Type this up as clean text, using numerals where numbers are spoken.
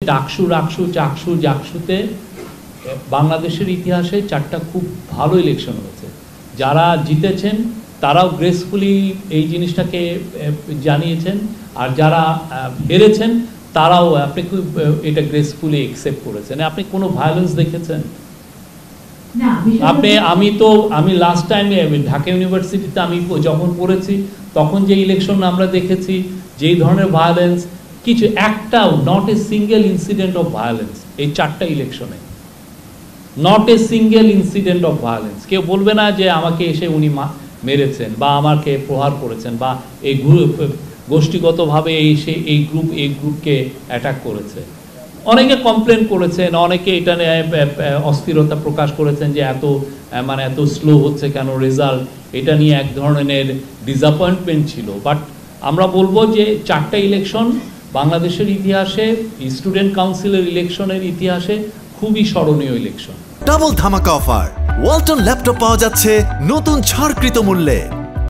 ডাকসু, রাকসু, চাকসু, জাকসুতে বাংলাদেশের ইতিহাসে 4টা খুব ভালো ইলেকশন হয়েছে। যারা জিতেছেন তারাও গ্রেসফুলি এই জিনিসটাকে জানিয়েছেন, আর যারা হেরেছেন তারাও আপনি খুব এটা গ্রেসফুলি অ্যাকসেপ্ট করেছেন। আপনি কোনো ভায়োলেন্স দেখেছেন? আমি লাস্ট টাইমে ঢাকা ইউনিভার্সিটিতে আমি যখন পড়েছি তখন যে ইলেকশন আমরা দেখেছি, যেই ধরনের ভায়োলেন্স, কিছু একটাও, not a single incident of violence এই 4টা ইলেকশনে, not a single incident of violence. কেউ বলবে না যে আমাকে এসে উনি মেরেছেন বা আমাকে প্রহার করেছেন বা এই গোষ্ঠীগতভাবে এই গ্রুপকে অ্যাটাক করেছে। অনেকে কমপ্লেন করেছেন, অনেকে এটা নিয়ে অস্থিরতা প্রকাশ করেছেন যে এত স্লো হচ্ছে কেন রেজাল্ট, এটা নিয়ে এক ধরনের ডিসঅ্যাপয়েন্টমেন্ট ছিল। বাট আমরা বলবো যে 4টা ইলেকশন বাংলাদেশের ইতিহাসে, স্টুডেন্ট কাউন্সিলের ইলেকশনের ইতিহাসে খুবই স্মরণীয় ইলেকশন। ডাবল ধামাকা অফার, ওয়ালটন ল্যাপটপ পাওয়া যাচ্ছে নতুন ছাড়কৃত মূল্যে।